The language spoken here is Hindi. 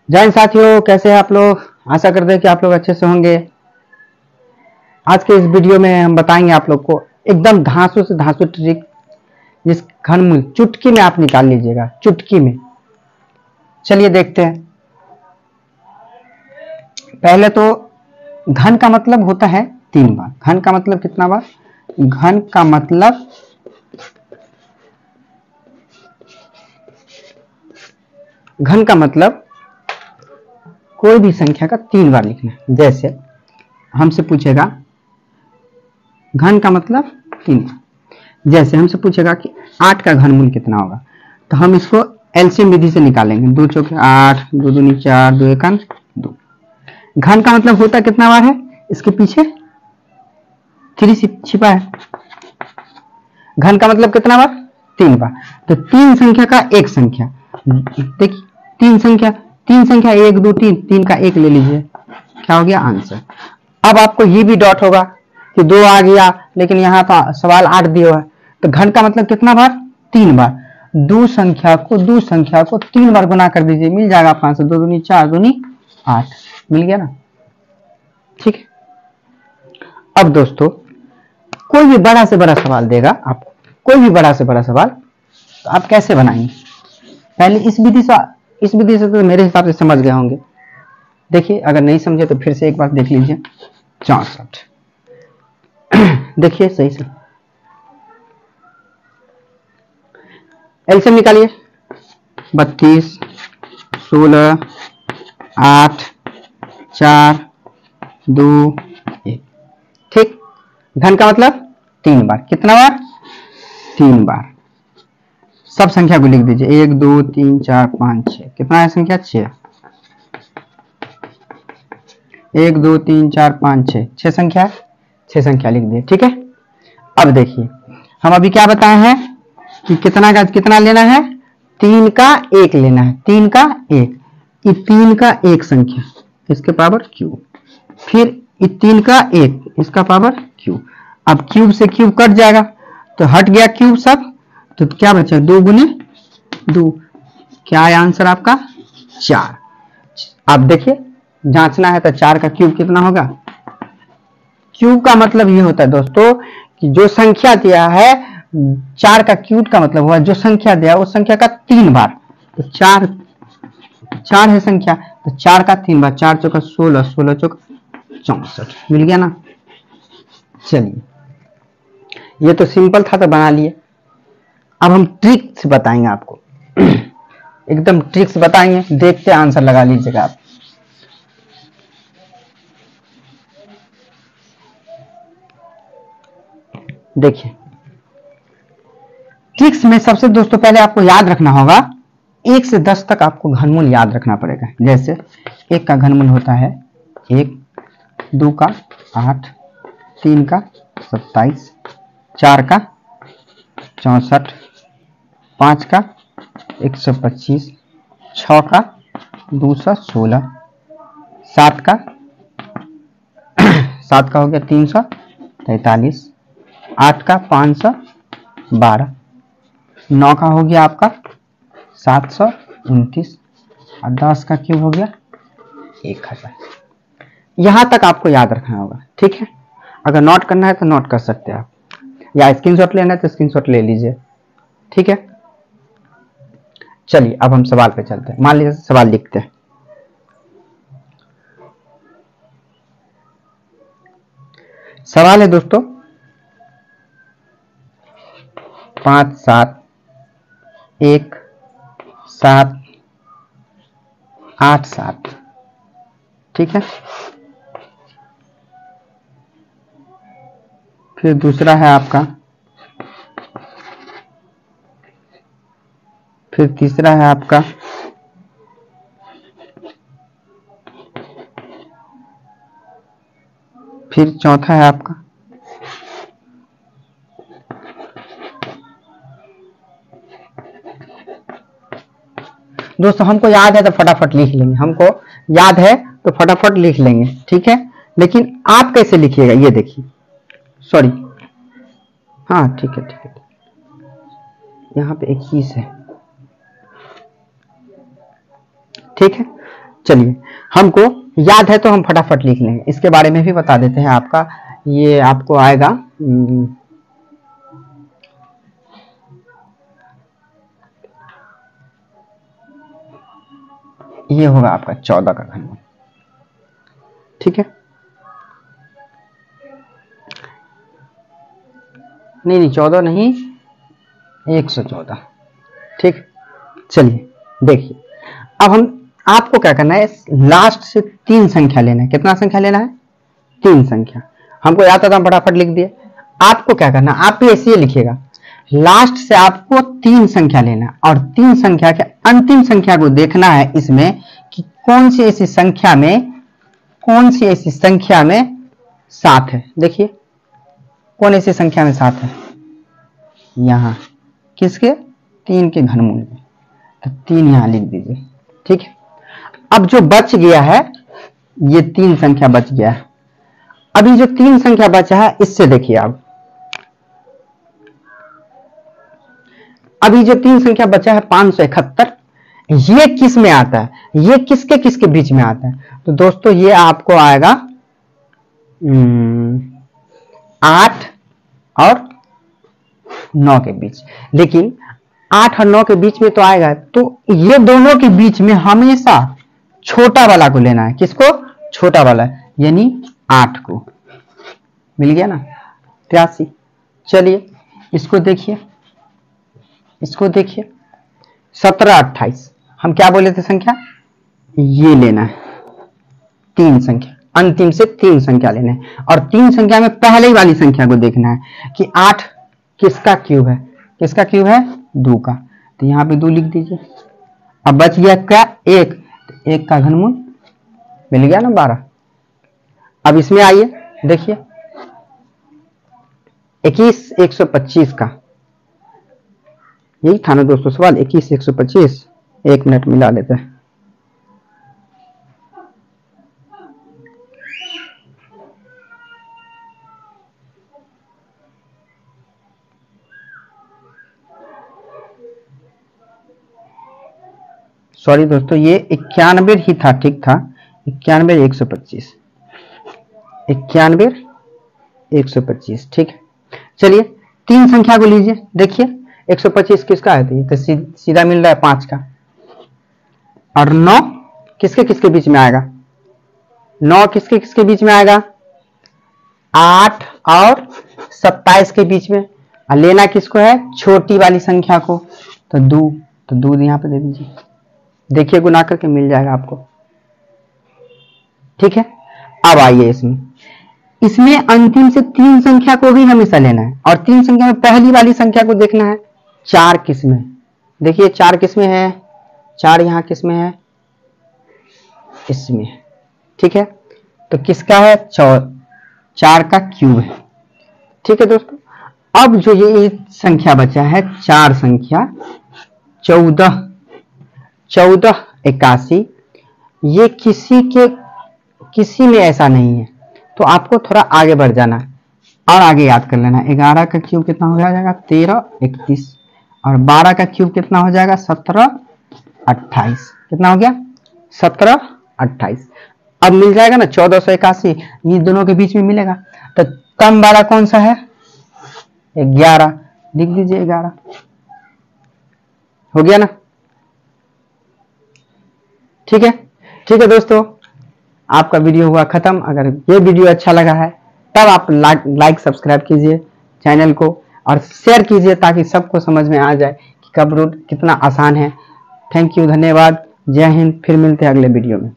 जय हिंद साथियों, कैसे हैं आप लोग। आशा करते हैं कि आप लोग अच्छे से होंगे। आज के इस वीडियो में हम बताएंगे आप लोग को एकदम धांसू से धांसू ट्रिक, जिस घनमूल चुटकी में आप निकाल लीजिएगा, चुटकी में। चलिए देखते हैं। पहले तो घन का मतलब होता है 3 बार। घन का मतलब कितना बार? घन का मतलब कोई भी संख्या का 3 बार लिखना है। जैसे हमसे पूछेगा घन का मतलब 3 बार। जैसे हमसे पूछेगा कि 8 का घनमूल कितना होगा, तो हम इसको एलसीएम विधि से निकालेंगे। 2 चौके 8, 2 दूनी 4, 2 एकान 2। घन का मतलब होता कितना बार है, इसके पीछे 3 छिपा है। घन का मतलब कितना बार? 3 बार। तो 3 संख्या का एक संख्या, देखिए 3 संख्या 1 2 3, 3 का 1 ले लीजिए, क्या हो गया आंसर। अब आपको ये भी डॉट होगा कि 2 आ गया, लेकिन यहाँ तो सवाल 8 दिया हुआ है। तो घन का मतलब कितना बार? 3 बार। दो संख्या को 3 बार गुना कर दीजिए, मिल जाएगा आपका आंसर। 2 दूनी 4, दूनी 8, मिल गया ना। ठीक है। अब दोस्तों, कोई भी बड़ा से बड़ा सवाल देगा आपको, कोई भी बड़ा से बड़ा सवाल, तो आप कैसे बनाएंगे? पहले इस विधि से तो मेरे हिसाब से समझ गए होंगे। देखिए, अगर नहीं समझे तो फिर से एक बार देख लीजिए। 64 देखिए सही से एलसीएम निकालिए। 32, 16, 8, 4, 2, 1। ठीक। घन का मतलब 3 बार। कितना बार? 3 बार। सब संख्या को लिख दीजिए। 1 2 3 4 5 6। कितना है संख्या? 6। 1 2 3 4 5 6, 6 संख्या, 6 संख्या लिख दिए। ठीक है। अब देखिए, हम अभी क्या बताए हैं कि कितना लेना है? 3 का 1 लेना है। 3 का 1, ये 3 का 1 संख्या, इसके पावर क्यूब। फिर ये 3 का 1, इसका पावर क्यूब। अब क्यूब से क्यूब कट जाएगा, तो हट गया क्यूब सब, तो क्या बचा? 2 गुने 2। क्या है आंसर आपका? 4। अब देखिए, जांचना है तो 4 का क्यूब कितना होगा। क्यूब का मतलब ये होता है दोस्तों कि जो संख्या दिया है, 4 का क्यूब का मतलब हुआ जो संख्या दिया उस संख्या का 3 बार। तो 4 है संख्या, तो 4 का 3 बार। 4 चौका 16, 16 चौका 64, मिल गया ना। चलिए, ये तो सिंपल था, तो बना लिए। अब हम ट्रिक से बताएंगे आपको एकदम ट्रिक से बताएंगे, देखते आंसर लगा लीजिएगा आप। देखिए, ट्रिक्स में सबसे दोस्तों पहले आपको याद रखना होगा, 1 से 10 तक आपको घनमूल याद रखना पड़ेगा। जैसे 1 का घनमूल होता है 1, 2 का 8, 3 का 27, 4 का 64, 5 का 125, 6 का 216, 7 का 7 का हो गया 343, 8 का 512, 9 का हो गया आपका 729, और 10 का क्यूब हो गया 1000। यहां तक आपको याद रखना होगा। ठीक है। अगर नोट करना है तो नोट कर सकते हैं आप, या स्क्रीनशॉट लेना है तो स्क्रीनशॉट ले लीजिए। ठीक है। चलिए, अब हम सवाल पे चलते हैं। मान लीजिए सवाल लिखते हैं। सवाल है दोस्तों 5 7 1 7 8 7। ठीक है। फिर दूसरा है आपका, फिर तीसरा है आपका, फिर चौथा है आपका, दोस्तों हमको याद है तो फटाफट लिख लेंगे। हमको याद है तो फटाफट लिख लेंगे। ठीक है। लेकिन आप कैसे लिखिएगा ये देखिए। सॉरी, हाँ ठीक है ठीक है। यहाँ पे 21 है। ठीक है। चलिए, हमको याद है तो हम फटाफट लिख लेंगे, इसके बारे में भी बता देते हैं। आपका ये आपको आएगा ये होगा आपका 14 का घनमूल, ठीक है। नहीं 14 नहीं, 114, ठीक। चलिए देखिए, अब हम आपको क्या करना है, लास्ट से 3 संख्या लेना है। कितना संख्या लेना है? 3 संख्या। हमको याद था, हम फटाफट लिख दिए। आपको क्या करना, आप भी ऐसे ही लिखिएगा, लास्ट से आपको 3 संख्या लेना और 3 संख्या के अंतिम संख्या को देखना है इसमें कि कौन सी ऐसी संख्या में 7 है। देखिए कौन ऐसी संख्या में 7 है, यहां किसके? 3 के घनमूल में, तो 3 यहां लिख दीजिए, ठीक है। अब जो बच गया है, ये 3 संख्या बच गया है। अभी जो 3 संख्या बचा है, इससे देखिए आप, अभी जो 3 संख्या बचा है 571, ये किस में आता है? ये किसके किसके बीच में आता है? तो दोस्तों ये आपको आएगा 8 और 9 के बीच। लेकिन 8 और 9 के बीच में तो आएगा, तो ये दोनों के बीच में हमेशा छोटा वाला को लेना है। किसको? छोटा वाला, यानी 8 को। मिल गया ना, 83। चलिए इसको देखिए, 17 28, हम क्या बोले थे संख्या? ये लेना है, 3 संख्या, अंतिम से 3 संख्या लेना है, और 3 संख्या में पहले वाली संख्या को देखना है कि 8 किसका क्यूब है? किसका क्यूब है? 2 का, तो यहां पे 2 लिख दीजिए। अब बच गया क्या? 1, 1 का घनमूल मिल गया ना 12। अब इसमें आइए देखिए, 21 125 का, यही था ना दोस्तों सवाल, 21 125। 1 मिनट मिला लेते हैं। सॉरी दोस्तों, ये 91 ही था, ठीक था, 91 125, 91 125, ठीक है। चलिए 3 संख्या को लीजिए, देखिए 125 किसका है? तो ये तो सीधा मिल रहा है 5 का, और 9 किसके किसके बीच में आएगा? 9 किसके किसके बीच में आएगा? 8 और 27 के बीच में। और लेना किसको है? छोटी वाली संख्या को, तो 2, तो 2 यहां पे दे दीजिए, देखिए गुना करके मिल जाएगा आपको, ठीक है। अब आइए इसमें अंतिम से 3 संख्या को भी हमेशा लेना है, और 3 संख्या में पहली वाली संख्या को देखना है। 4 किसमें? देखिए 4 किसमें है? 4 यहां किसमें है? इसमें, ठीक है। तो किसका है? 4 का क्यूब है, ठीक है दोस्तों। अब जो ये संख्या बचा है, 4 संख्या 14 81, ये किसी में ऐसा नहीं है, तो आपको थोड़ा आगे बढ़ जाना है और आगे याद कर लेना। 11 का क्यूब कितना हो जाएगा? 13 31, और 12 का क्यूब कितना हो जाएगा? 17 28। कितना हो गया? 17 28। अब मिल जाएगा ना 1481, ये दोनों के बीच में मिलेगा, तो कम वाला कौन सा है? 11, लिख दीजिए 11, हो गया ना, ठीक है दोस्तों, आपका वीडियो हुआ खत्म। अगर ये वीडियो अच्छा लगा है तब आप लाइक सब्सक्राइब कीजिए चैनल को, और शेयर कीजिए ताकि सबको समझ में आ जाए कि कब रूट कितना आसान है। थैंक यू, धन्यवाद, जय हिंद। फिर मिलते हैं अगले वीडियो में।